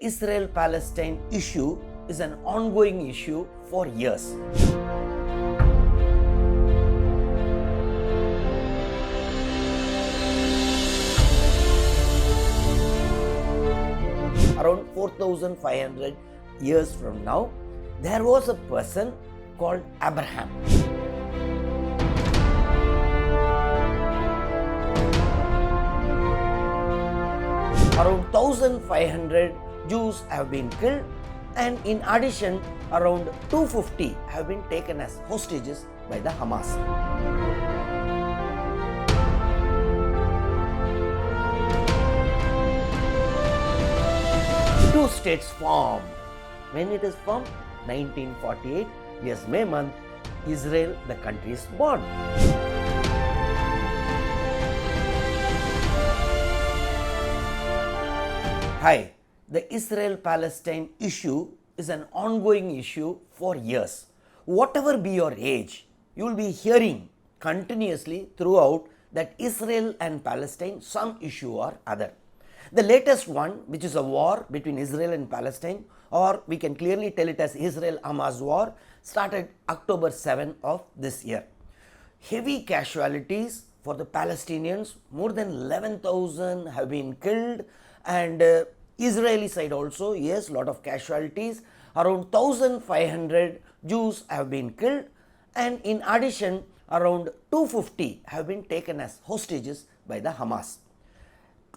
Israel-Palestine issue is an ongoing issue for years. Around 4,500 years from now, there was a person called Abraham. Around 1,500 Jews have been killed, and in addition, around 250 have been taken as hostages by the Hamas. Two states formed. When it is formed? 1948, yes, May month, Israel, the country, is born. Hi, the Israel-Palestine issue is an ongoing issue for years. Whatever be your age, you will be hearing continuously throughout that Israel and Palestine, some issue or other. The latest one, which is a war between Israel and Palestine, or we can clearly tell it as Israel-Hamas war, started October 7 of this year. Heavy casualties for the Palestinians, more than 11,000 have been killed, and Israeli side also, yes, lot of casualties. Around 1,500 Jews have been killed, and in addition, around 250 have been taken as hostages by the Hamas.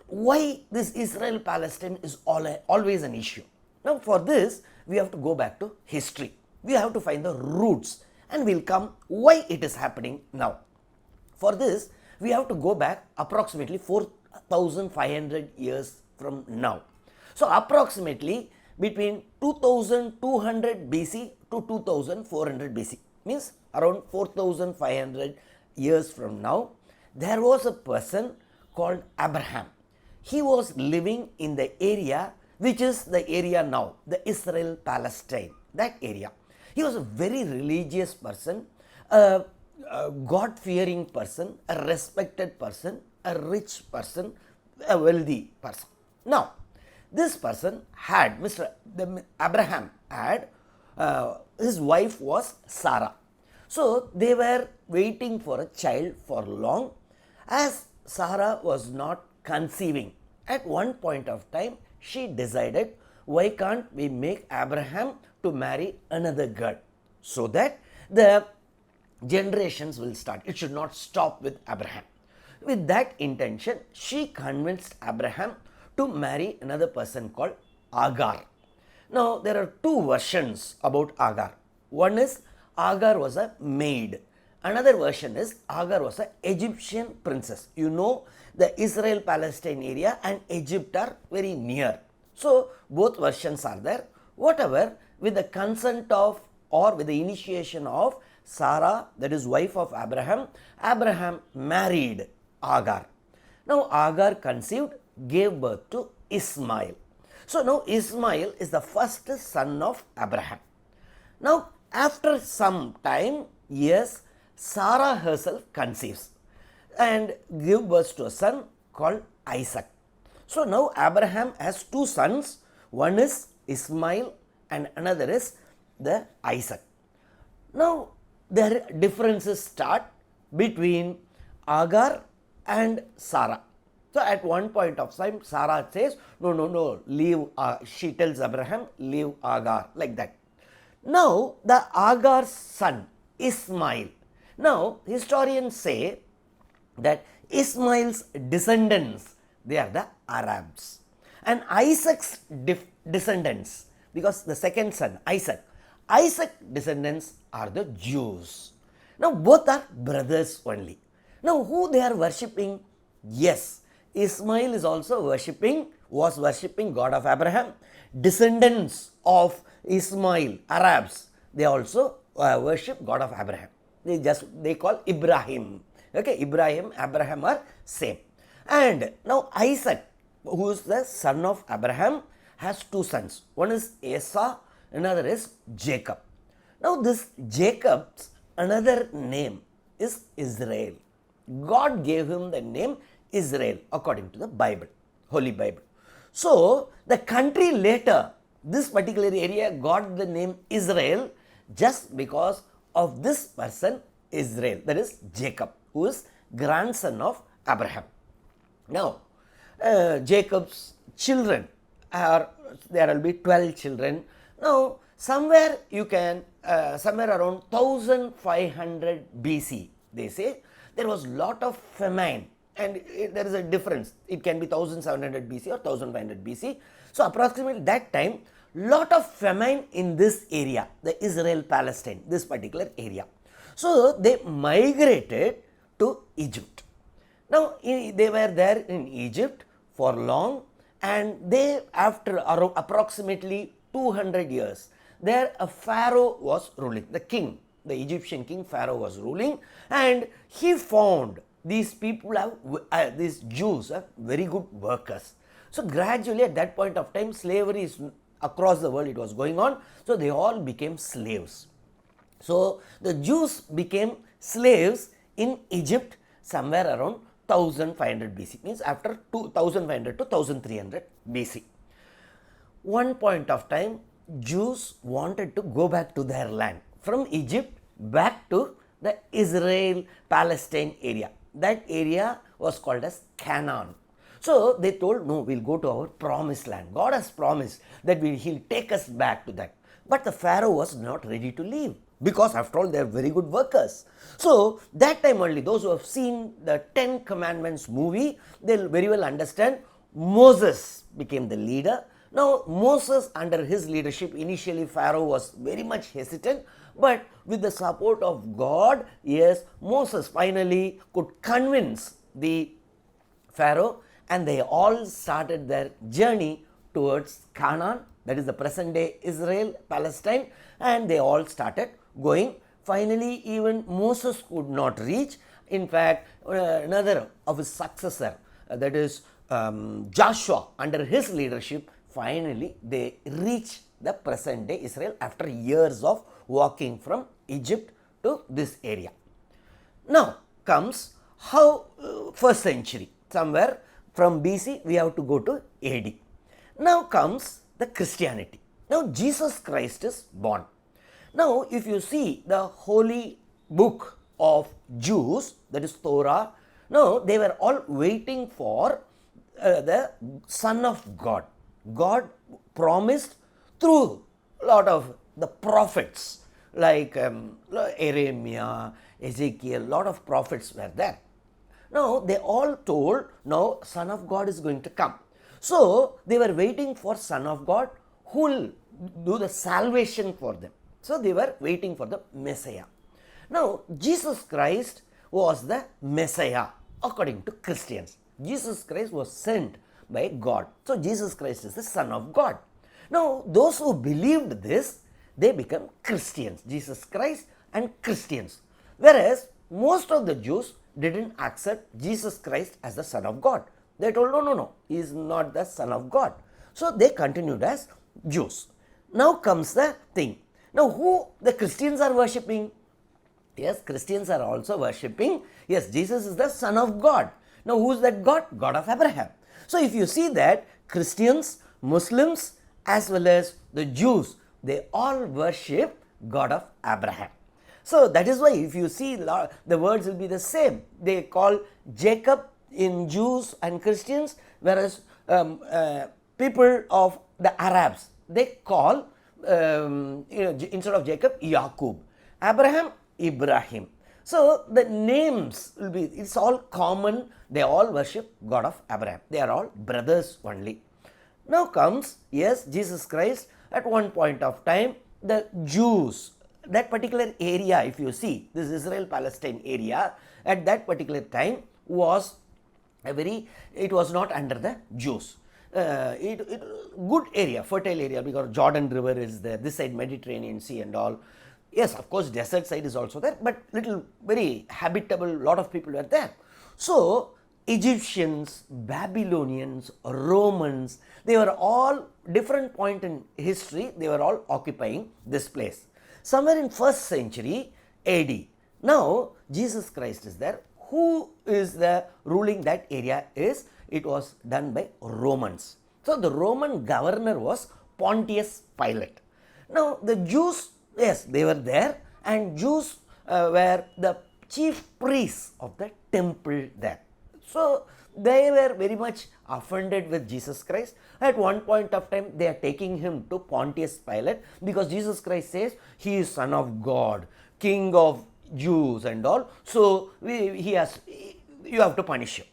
Why this Israel-Palestine is always an issue? Now for this, we have to go back to history. We have to find the roots, and we'll come why it is happening now. For this, we have to go back approximately 4,500 years from now. So approximately between 2200 BC to 2400 BC, means around 4,500 years from now, there was a person called Abraham. He was living in the area which is the area now, the Israel-Palestine, that area. He was a very religious person, a God-fearing person, a respected person, a rich person, a wealthy person. Now, this person had, Abraham had, his wife was Sarah. So, they were waiting for a child for long. As Sarah was not conceiving, at one point of time, she decided, why can't we make Abraham to marry another girl, so that the generations will start. It should not stop with Abraham. With that intention, she convinced Abraham to marry another person called Agar. Now, there are two versions about Agar. One is Agar was a maid. Another version is Agar was an Egyptian princess. You know, the Israel-Palestine area and Egypt are very near. So, both versions are there. Whatever, with the consent of or with the initiation of Sarah, that is wife of Abraham, Abraham married Agar. Now, Agar conceived, gave birth to Ismail. So, now Ismail is the first son of Abraham. Now, after some time, yes, Sarah herself conceives and give birth to a son called Isaac. So, now Abraham has two sons, one is Ismail and another is the Isaac. Now, their differences start between Agar and Sarah. So, at one point of time, Sarah says, no, leave, she tells Abraham, leave Agar, like that. Now, the Agar's son, Ismail. Now, historians say that Ismail's descendants, they are the Arabs. And Isaac's descendants, because the second son, Isaac's descendants are the Jews. Now, both are brothers only. Now, who they are worshipping? Yes, Ismail is also was worshipping God of Abraham. Descendants of Ismail, Arabs, they also worship God of Abraham. They call Ibrahim. Okay, Ibrahim, Abraham are same. And now Isaac, who is the son of Abraham, has two sons. One is Esau, another is Jacob. Now this Jacob's another name is Israel. God gave him the name Israel according to the Bible, Holy Bible. So the country later, this particular area got the name Israel just because of this person Israel, that is Jacob, who is grandson of Abraham. Now, Jacob's children are, there will be 12 children. Now, somewhere you can, somewhere around 1500 BC, they say, there was lot of famine, and there is a difference. It can be 1700 BC or 1500 BC. So, approximately that time, lot of famine in this area, the Israel-Palestine, this particular area. So, they migrated to Egypt. Now, they were there in Egypt for long, and they, after approximately 200 years, there a pharaoh was ruling, the king, the Egyptian king Pharaoh was ruling, and he found these people have, these Jews are very good workers. So, gradually at that point of time, slavery is across the world, it was going on, so they all became slaves. So, the Jews became slaves in Egypt somewhere around 1500 BC, means after 2500 to 1300 BC. One point of time, Jews wanted to go back to their land, from Egypt back to the Israel-Palestine area. That area was called as Canaan. So, they told, no, we will go to our promised land. God has promised that He will take us back to that. But the Pharaoh was not ready to leave, because after all, they are very good workers. So, that time only, those who have seen the 10 Commandments movie, they will very well understand, Moses became the leader. Now, Moses, under his leadership, initially Pharaoh was very much hesitant, but with the support of God, yes, Moses finally could convince the Pharaoh, and they all started their journey towards Canaan, that is the present day Israel, Palestine, and they all started going. Finally, even Moses could not reach. In fact, another of his successor, that is Joshua, under his leadership, finally they reached the present day Israel after years of walking from Egypt to this area. Now comes how first century, somewhere from BC we have to go to AD. Now comes the Christianity. Now Jesus Christ is born. Now if you see the holy book of Jews, that is Torah, now they were all waiting for the Son of God. God promised through a lot of the prophets like Jeremiah, Ezekiel, lot of prophets were there. Now they all told, now Son of God is going to come. So they were waiting for Son of God who will do the salvation for them. So they were waiting for the Messiah. Now Jesus Christ was the Messiah according to Christians. Jesus Christ was sent by God. So Jesus Christ is the Son of God. Now those who believed this, they become Christians, Jesus Christ and Christians. Whereas most of the Jews didn't accept Jesus Christ as the Son of God. They told, no, he is not the Son of God. So they continued as Jews. Now comes the thing. Now who the Christians are worshipping? Yes, Christians are also worshipping. Yes, Jesus is the Son of God. Now who is that God? God of Abraham. So if you see that Christians, Muslims as well as the Jews, they all worship God of Abraham. So that is why if you see the words will be the same. They call Jacob in Jews and Christians, whereas people of the Arabs, they call instead of Jacob, Yaqub. Abraham, Ibrahim. So the names will be, it's all common, they all worship God of Abraham. They are all brothers only. Now comes, yes, Jesus Christ, at one point of time, the Jews, that particular area, if you see, this Israel-Palestine area, at that particular time was it was not under the Jews. Good area, fertile area, because Jordan River is there, this side Mediterranean Sea and all. Yes, of course, desert side is also there, but little very habitable, lot of people were there. So Egyptians, Babylonians, Romans, they were all different point in history, they were all occupying this place. Somewhere in 1st century AD, now Jesus Christ is there. Who is the ruling that area is? It was done by Romans. So the Roman governor was Pontius Pilate. Now the Jews, yes, they were there, and Jews were the chief priests of the temple there. So they were very much offended with Jesus Christ. At one point of time, they are taking him to Pontius Pilate because Jesus Christ says he is Son of God, King of Jews and all. So you have to punish him.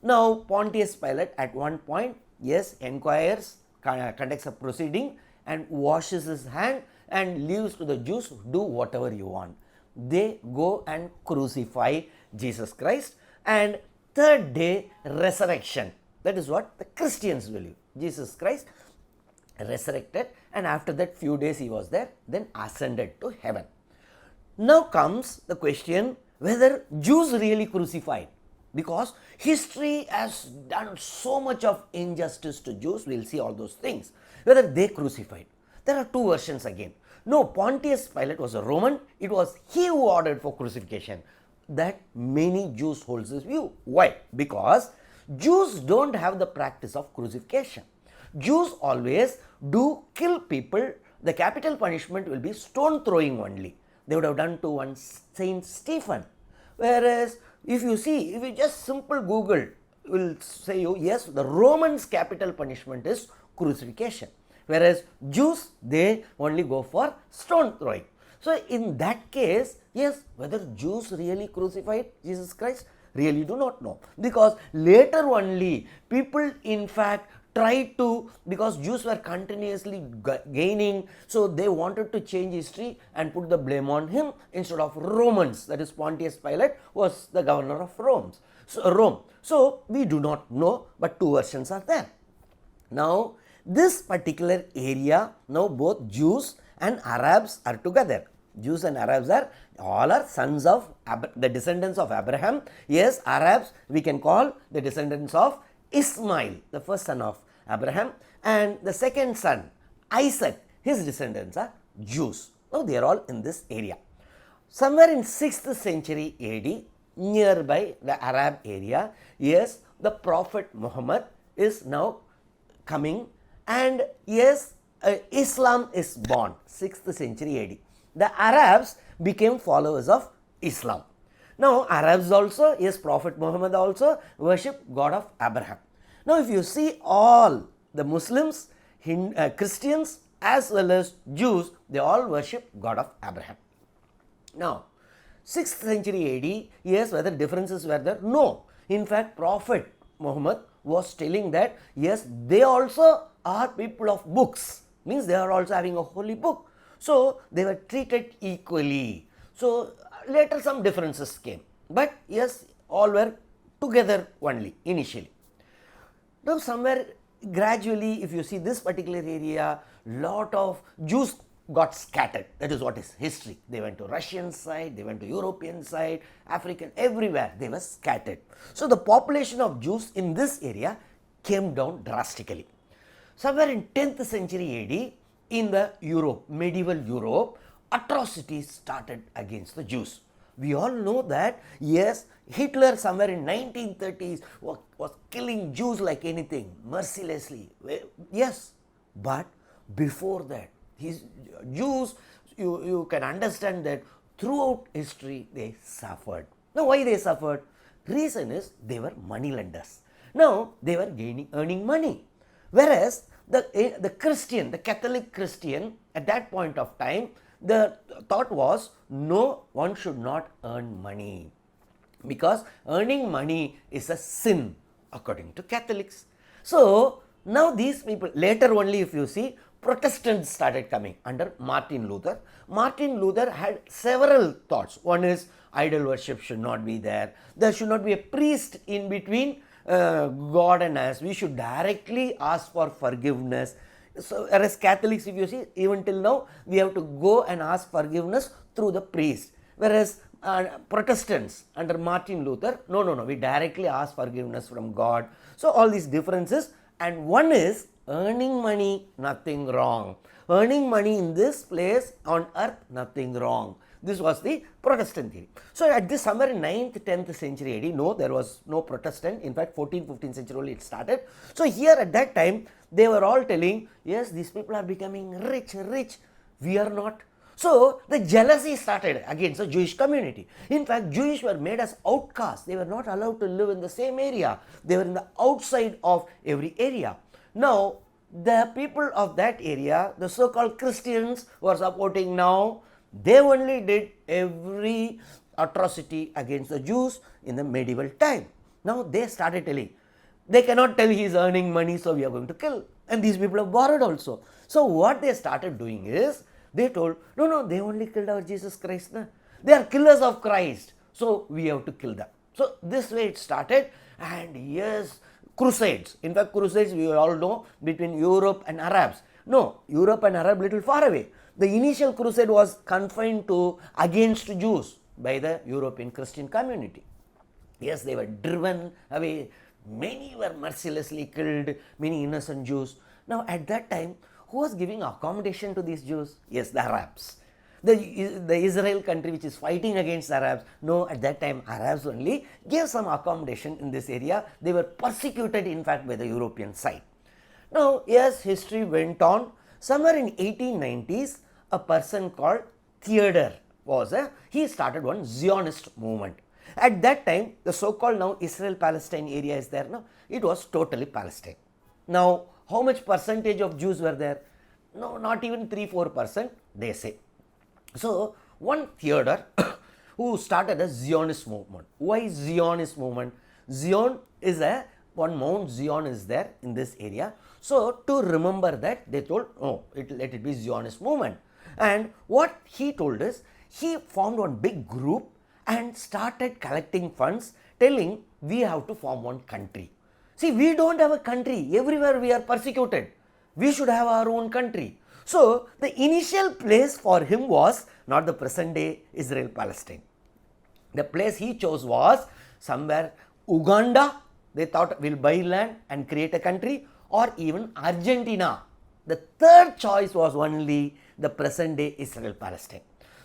Now Pontius Pilate at one point, yes, inquires, conducts a proceeding and washes his hand and leaves to the Jews, do whatever you want. They go and crucify Jesus Christ, and third day resurrection. That is what the Christians believe. Jesus Christ resurrected, and after that few days he was there, then ascended to heaven. Now comes the question whether Jews really crucified, because history has done so much of injustice to Jews. We will see all those things. Whether they crucified. There are two versions again. No, Pontius Pilate was a Roman. It was he who ordered for crucifixion. That many Jews holds this view. Why? Because Jews don't have the practice of crucifixion. Jews always do kill people. The capital punishment will be stone throwing only. They would have done to one Saint Stephen. Whereas if you just simple Google will say you, yes, the Romans' capital punishment is crucifixion. Whereas Jews, they only go for stone throwing. So in that case, yes, whether Jews really crucified Jesus Christ, really do not know. Because later only people in fact tried to, because Jews were continuously gaining, so they wanted to change history and put the blame on him instead of Romans. That is, Pontius Pilate was the governor of Rome. So we do not know, but two versions are there. Now this particular area, now both Jews and Arabs are together. Jews and Arabs are sons of the descendants of Abraham. Yes, Arabs we can call the descendants of Ismail, the first son of Abraham, and the second son Isaac, his descendants are Jews. Now they are all in this area. Somewhere in 6th century AD, nearby the Arab area, yes, the Prophet Muhammad is now coming, and yes, Islam is born, 6th century AD. The Arabs became followers of Islam. Now Arabs also, yes, Prophet Muhammad also worship God of Abraham. Now if you see all the Muslims, Christians as well as Jews, they all worship God of Abraham. Now 6th century AD, yes, whether differences were there? No. In fact, Prophet Muhammad was telling that yes, they also are people of books, means they are also having a holy book. So they were treated equally. So later some differences came, but yes, all were together only initially. Now somewhere gradually, if you see this particular area, lot of Jews got scattered. That is what is history. They went to Russian side, they went to European side, African, everywhere they were scattered. So the population of Jews in this area came down drastically. Somewhere in 10th century AD, in the Europe, medieval Europe, atrocities started against the Jews. We all know that, yes, Hitler somewhere in 1930s was killing Jews like anything, mercilessly. Yes, but before that, Jews, you can understand that throughout history they suffered. Now why they suffered? Reason is they were money lenders. Now they were earning money. Whereas the Christian, the Catholic Christian, at that point of time, the thought was, no, one should not earn money, because earning money is a sin according to Catholics. So now these people, later only if you see, Protestants started coming under Martin Luther. Martin Luther had several thoughts. One is idol worship should not be there. There should not be a priest in between God and us. We should directly ask for forgiveness. So whereas Catholics, if you see, even till now, we have to go and ask forgiveness through the priest. Whereas Protestants under Martin Luther, no, we directly ask forgiveness from God. So all these differences, and one is earning money, nothing wrong. Earning money in this place on earth, nothing wrong. This was the Protestant theory. So at this somewhere in 9th, 10th century AD, no, there was no Protestant. In fact, 14th, 15th century only it started. So here at that time, they were all telling, yes, these people are becoming rich, we are not. So the jealousy started against the Jewish community. In fact, Jewish were made as outcasts. They were not allowed to live in the same area. They were in the outside of every area. Now, the people of that area, the so-called Christians were supporting now, they only did every atrocity against the Jews in the medieval time. Now they started telling, they cannot tell he is earning money, so we are going to kill. And these people have borrowed also. So what they started doing is, they told, no, they only killed our Jesus Christ. Na? They are killers of Christ, so we have to kill them. So this way it started, and yes, crusades. In fact, crusades we all know between Europe and Arabs. No, Europe and Arab little far away. The initial crusade was confined to against Jews by the European Christian community. Yes, they were driven away. Many were mercilessly killed, many innocent Jews. Now at that time, who was giving accommodation to these Jews? Yes, the Arabs. The Israel country which is fighting against Arabs, no, at that time Arabs only gave some accommodation in this area. They were persecuted in fact by the European side. Now yes, history went on. Somewhere in 1890s, a person called Theodor he started one Zionist movement. At that time, the so-called now Israel-Palestine area is there now. It was totally Palestine. Now, how much percentage of Jews were there? No, not even 3-4%, they say. So, one Theodor who started a Zionist movement. Why Zionist movement? Zion is one Mount Zion is there in this area. So, to remember that, they told, oh, let it be Zionist movement. And what he told is, he formed one big group and started collecting funds, telling we have to form one country. See, we don't have a country. Everywhere we are persecuted. We should have our own country. So, the initial place for him was not the present day Israel-Palestine. The place he chose was somewhere Uganda. They thought we'll buy land and create a country, or even Argentina. The third choice was only the present day Israel-Palestine.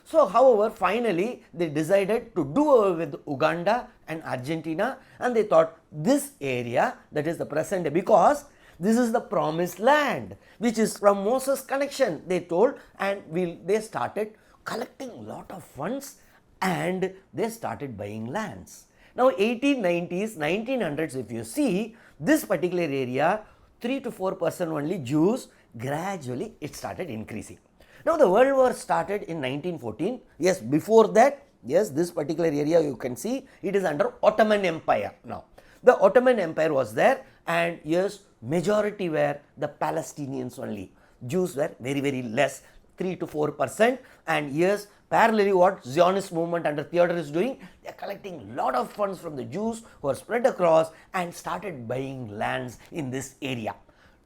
So, however, finally they decided to do away with Uganda and Argentina, and they thought this area, that is the present day, because this is the promised land which is from Moses connection, they told, and they started collecting lot of funds and they started buying lands. Now 1890s, 1900s, if you see this particular area, 3 to 4% only Jews, gradually it started increasing. Now the World War started in 1914. Yes, before that, yes, this particular area you can see it is under Ottoman Empire now. The Ottoman Empire was there, and yes, majority were the Palestinians only. Jews were very, very less, 3 to 4%, and yes, parallelly what Zionist movement under Theodor is doing, they are collecting lot of funds from the Jews who are spread across and started buying lands in this area.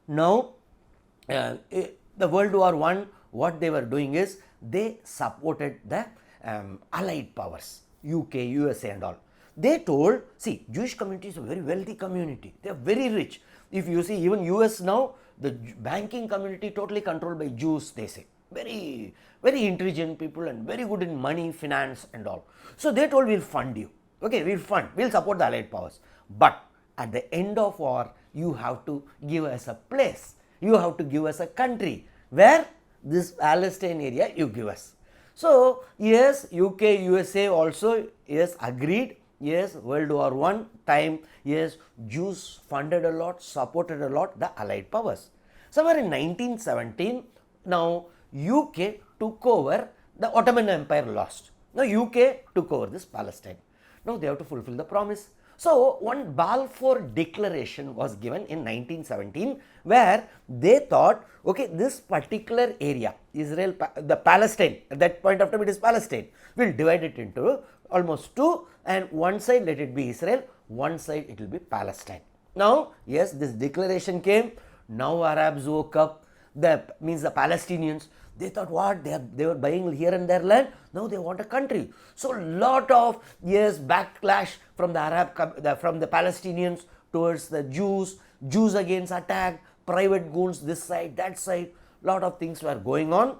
Now, the World War I, what they were doing is they supported the Allied powers, UK, USA and all. They told, see, Jewish community is a very wealthy community, they are very rich. If you see even US now, the banking community totally controlled by Jews, they say. Very, very intelligent people and very good in money, finance and all. So they told, we'll fund you. Okay, we'll support the Allied powers. But at the end of war, you have to give us a place. You have to give us a country where this Palestine area you give us. So yes, UK, USA also yes agreed. Yes, World War I time, yes, Jews funded a lot, supported a lot the Allied powers. Somewhere in 1917, now UK took over, the Ottoman Empire lost. Now UK took over this Palestine. Now they have to fulfill the promise. So one Balfour Declaration was given in 1917, where they thought, okay, this particular area, Israel, the Palestine, at that point of time it is Palestine, we'll divide it into almost two, and one side let it be Israel, one side it will be Palestine. Now, yes, this declaration came, now Arabs woke up, the Palestinians, they thought what, they were buying here and there land, now they want a country. So lot of yes backlash from the from the Palestinians towards the Jews, Jews against attack, private goons this side, that side, lot of things were going on.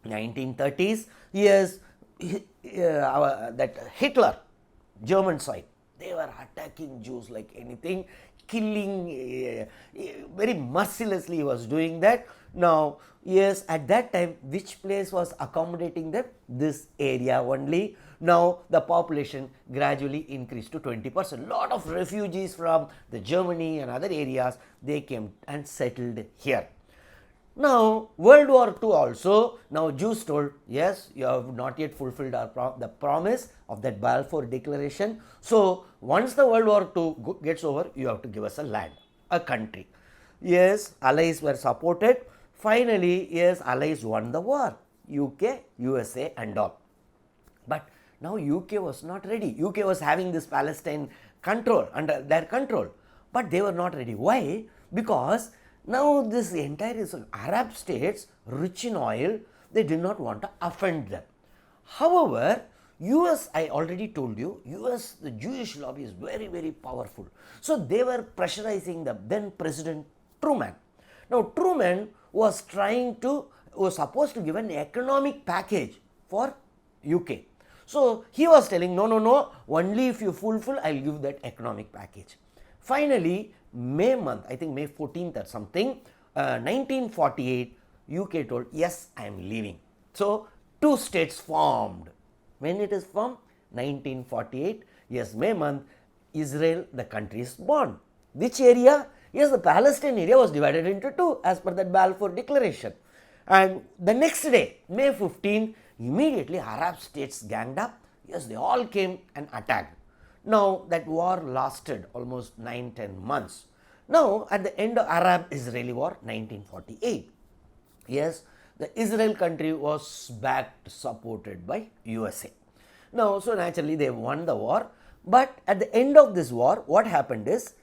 1930s, yes, that Hitler, German side, they were attacking Jews like anything, killing very mercilessly. He was doing that. Now, yes, at that time, which place was accommodating them? This area only. Now, the population gradually increased to 20%. Lot of refugees from the Germany and other areas, they came and settled here. Now, World War II also, now Jews told, yes, you have not yet fulfilled the promise of that Balfour Declaration. So, once the World War II gets over, you have to give us a land, a country. Yes, allies were supported. Finally, yes, allies won the war, UK, USA and all. But now UK was not ready. UK was having this Palestine control, under their control, but they were not ready. Why? Because now this entire Arab states, rich in oil, they did not want to offend them. However, US, I already told you, US, the Jewish lobby is very, very powerful. So they were pressurizing the then President Truman. Now Truman was supposed to give an economic package for UK. So he was telling, no, only if you fulfill, I'll give that economic package. Finally, May month, I think May 14th or something, 1948, UK told, yes, I am leaving. So, two states formed. When it is formed? 1948, yes, May month, Israel, the country is born. Which area? Yes, the Palestine area was divided into two as per that Balfour Declaration. And the next day, May 15th, immediately Arab states ganged up. Yes, they all came and attacked. Now, that war lasted almost 9-10 months. Now, at the end of Arab-Israeli war, 1948, yes, the Israel country was backed, supported by USA. Now, so naturally they won the war. But at the end of this war, what happened is,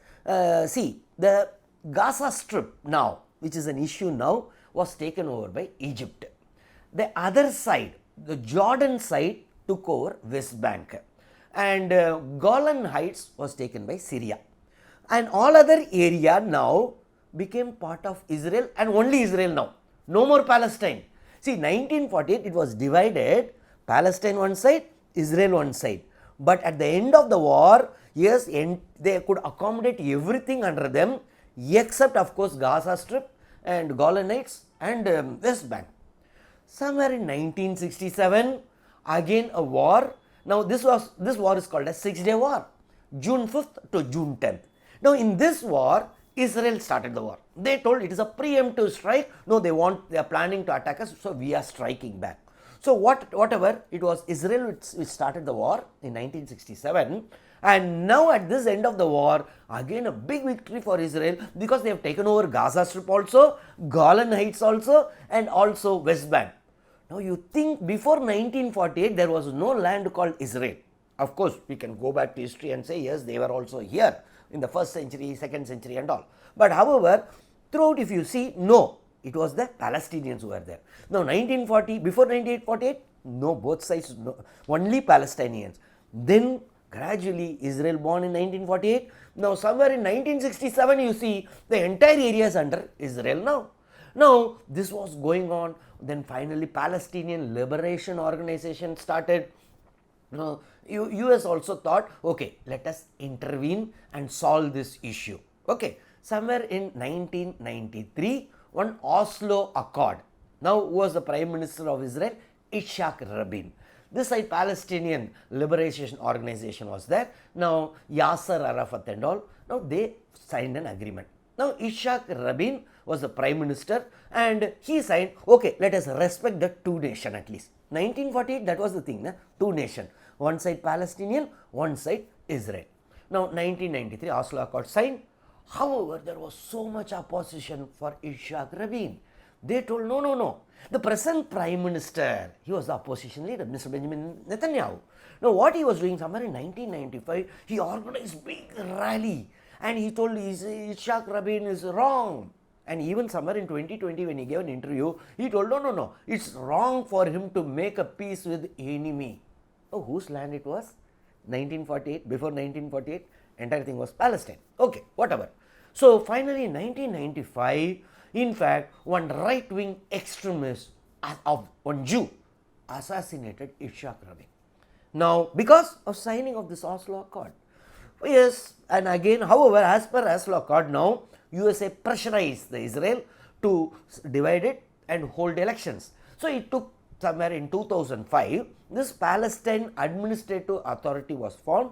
see, the Gaza Strip now, which is an issue now, was taken over by Egypt. The other side, the Jordan side, took over West Bank. And Golan Heights was taken by Syria. And all other area now became part of Israel and only Israel now. No more Palestine. See, 1948 it was divided, Palestine one side, Israel one side. But at the end of the war, yes, they could accommodate everything under them except of course Gaza Strip and Golan Heights and West Bank. Somewhere in 1967, again a war. Now this war is called a 6-day war, June 5th to June 10th. Now in this war, Israel started the war. They told it is a preemptive strike. No, they are planning to attack us, so we are striking back. So whatever, it was Israel which started the war in 1967. And now at this end of the war, again a big victory for Israel because they have taken over Gaza Strip also, Golan Heights also, and also West Bank. Now you think before 1948 there was no land called Israel. Of course, we can go back to history and say yes, they were also here in the 1st century, 2nd century and all. But however, throughout if you see, no, it was the Palestinians who were there. Now 1940, before 1948, no, both sides, no, only Palestinians. Then gradually Israel born in 1948. Now somewhere in 1967 you see the entire area is under Israel now. Now this was going on. Then finally Palestinian Liberation Organization started. US also thought, okay, let us intervene and solve this issue. Okay, somewhere in 1993, one Oslo Accord. Now who was the Prime Minister of Israel? Yitzhak Rabin. This side Palestinian Liberation Organization was there. Now Yasser Arafat and all, now they signed an agreement. Now Yitzhak Rabin was the Prime Minister and he signed, okay, let us respect the two nation at least. 1948, that was the thing, two nation. One side Palestinian, one side Israel. Now 1993 Oslo Accord signed. However, there was so much opposition for Yitzhak Rabin. They told no. The present Prime Minister, he was the opposition leader, Mr. Benjamin Netanyahu. Now what he was doing somewhere in 1995, he organized big rally and he told Yitzhak Rabin is wrong. And even somewhere in 2020 when he gave an interview, he told no, it's wrong for him to make a peace with enemy. Oh, whose land it was? 1948, before 1948, entire thing was Palestine. Okay, whatever. So finally in 1995, in fact, one right-wing extremist of one Jew, assassinated Yitzhak Rabin. Now, because of signing of this Oslo Accord. Yes, and again, however, as per Oslo Accord, now USA pressurized the Israel to divide it and hold elections. So it took somewhere in 2005, this Palestine Administrative Authority was formed.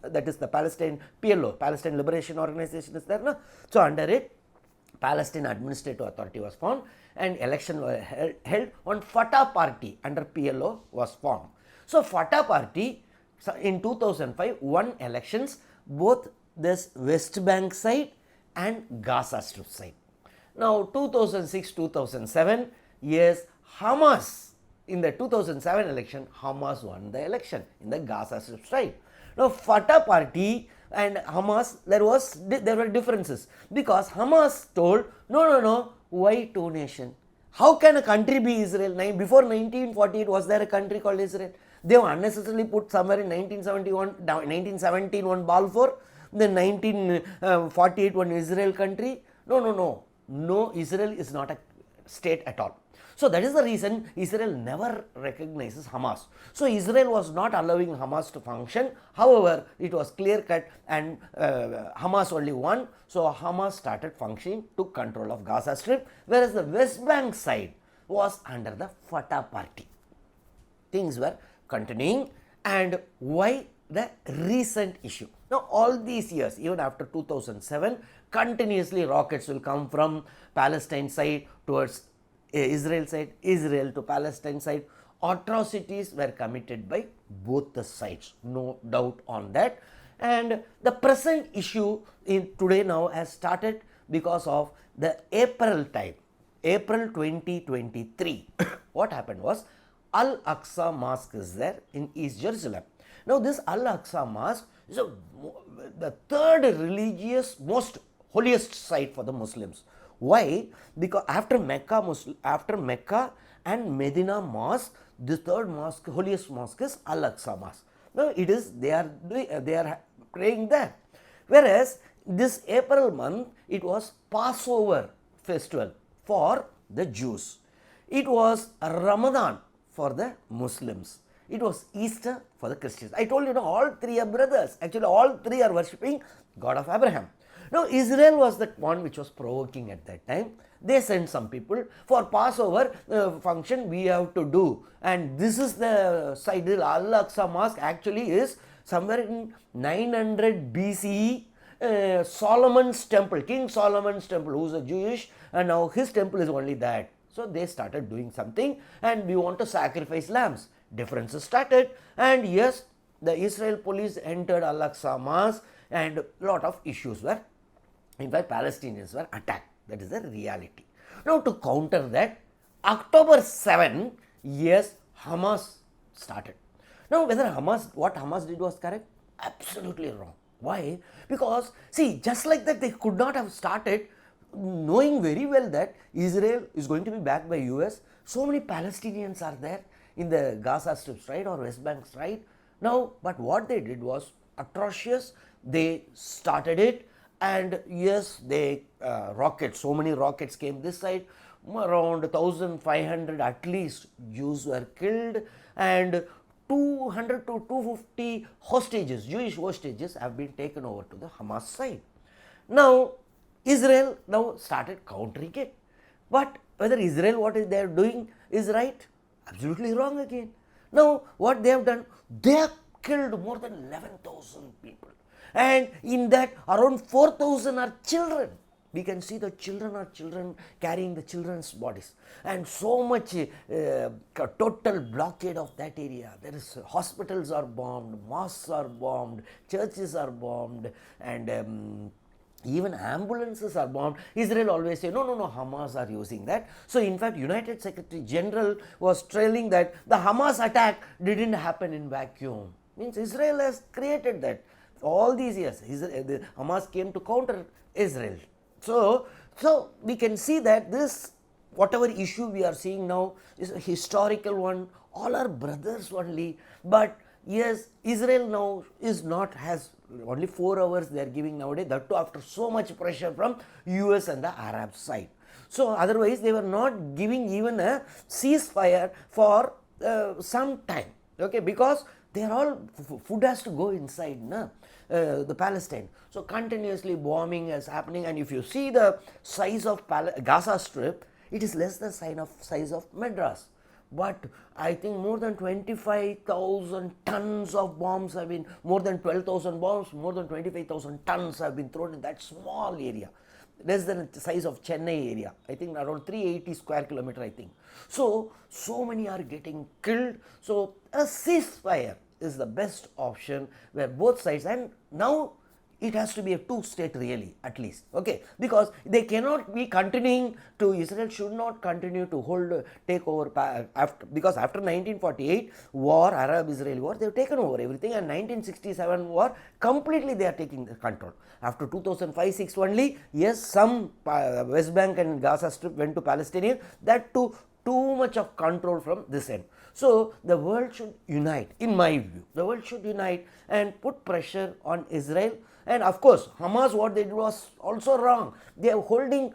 That is the Palestine PLO, Palestine Liberation Organization is there. No? So under it, Palestine Administrative Authority was formed and election were held on Fatah party under PLO was formed. So Fatah party in 2005 won elections both this West Bank side and Gaza Strip side. Now 2006-2007, yes, Hamas in the 2007 election, Hamas won the election in the Gaza Strip side. Now Fatah party and Hamas, there were differences because Hamas told no, why two nation? How can a country be Israel? Before 1948 was there a country called Israel? They have unnecessarily put somewhere in 1917 one Balfour, then 1948 one Israel country. No, Israel is not a state at all. So that is the reason Israel never recognizes Hamas. So Israel was not allowing Hamas to function. However, it was clear cut and Hamas only won. So Hamas started functioning, took control of Gaza Strip, whereas the West Bank side was under the Fatah party. Things were continuing, and why the recent issue? Now all these years, even after 2007, continuously rockets will come from Palestine side towards Israel side, Israel to Palestine side. Atrocities were committed by both the sides, no doubt on that. And the present issue in today now has started because of the April time, April 2023. What happened was, Al-Aqsa Mosque is there in East Jerusalem. Now this Al-Aqsa Mosque is the third religious most holiest site for the Muslims. Why? Because after Mecca and Medina Mosque, the third mosque, holiest mosque is Al-Aqsa Mosque. Now it is they are praying there. Whereas this April month, it was Passover festival for the Jews. It was Ramadan for the Muslims. It was Easter for the Christians. I told you, all three are brothers. Actually, all three are worshipping God of Abraham. Now, Israel was the one which was provoking at that time. They sent some people for Passover function we have to do. And this is the site. Al-Aqsa Mosque actually is somewhere in 900 BCE. Solomon's temple, King Solomon's temple, who is a Jewish, and now his temple is only that. So they started doing something, and we want to sacrifice lambs. Differences started, and yes, the Israel police entered Al-Aqsa Mosque, and a lot of issues were, in fact, Palestinians were attacked. That is the reality. Now to counter that, October 7, yes, Hamas started. Now whether what Hamas did was correct? Absolutely wrong. Why? Because see, just like that, they could not have started knowing very well that Israel is going to be backed by US. So many Palestinians are there in the Gaza Strip side or West Bank side. Now, but what they did was atrocious. They started it, and yes, they rockets, so many rockets came this side. Around 1,500 at least Jews were killed, and 200 to 250 hostages, Jewish hostages, have been taken over to the Hamas side. Now, Israel now started countering it. But whether Israel, what is they are doing is right? Absolutely wrong again. Now, what they have done, they have killed more than 11,000 people. And in that, around 4,000 are children. We can see the children are carrying the children's bodies. And so much total blockade of that area. There is hospitals are bombed, mosques are bombed, churches are bombed, and even ambulances are bombed. Israel always say, no, Hamas are using that. So in fact, United Secretary General was trailing that the Hamas attack didn't happen in vacuum. Means Israel has created that. All these years, the Hamas came to counter Israel. So we can see that this, whatever issue we are seeing now is a historical one. All are brothers only. But yes, Israel now has only 4 hours they are giving nowadays, that too after so much pressure from US and the Arab side. So otherwise they were not giving even a ceasefire for some time, okay, because they are all food has to go inside, na? The Palestine. So continuously bombing is happening, and if you see the size of Gaza Strip, it is less than size of Madras. But I think more than 25,000 tons of bombs have been, more than 12,000 bombs, more than 25,000 tons have been thrown in that small area, less than the size of Chennai area. I think around 380 square kilometer, I think. So many are getting killed. So a ceasefire is the best option where both sides, and now it has to be a two-state really, at least, okay, because they cannot be continuing to, Israel should not continue to take over because after 1948 war, Arab-Israeli war, they have taken over everything, and 1967 war, completely they are taking the control. After 2005-6 only, yes, some West Bank and Gaza Strip went to Palestinians, that too much of control from this end. So the world should unite, in my view, the world should unite and put pressure on Israel. And of course, Hamas, what they did was also wrong. They are holding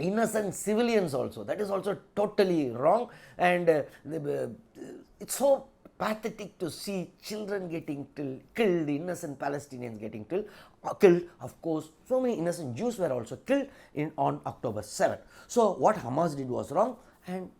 innocent civilians also. That is also totally wrong. And it's so pathetic to see children getting killed, innocent Palestinians getting killed. Of course, so many innocent Jews were also killed on October 7. So what Hamas did was wrong, and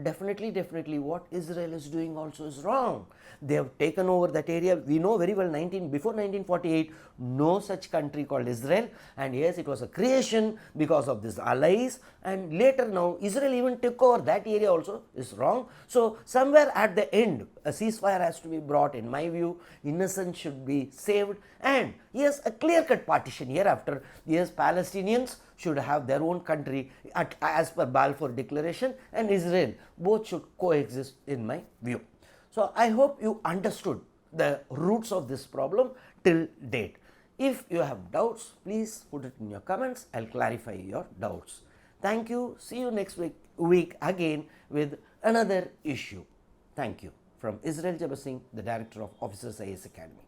definitely what Israel is doing also is wrong. They have taken over that area. We know very well before 1948, no such country called Israel, and yes, it was a creation because of these allies, and later now Israel even took over that area also is wrong. So somewhere at the end, a ceasefire has to be brought, in my view. Innocents should be saved, and yes, a clear-cut partition hereafter. Yes, Palestinians should have their own country as per Balfour Declaration, and Israel, both should coexist, in my view. So I hope you understood the roots of this problem till date. If you have doubts, please put it in your comments. I'll clarify your doubts. Thank you. See you next week again with another issue. Thank you. From Israel Jebasingh, the Director of Officers IAS Academy.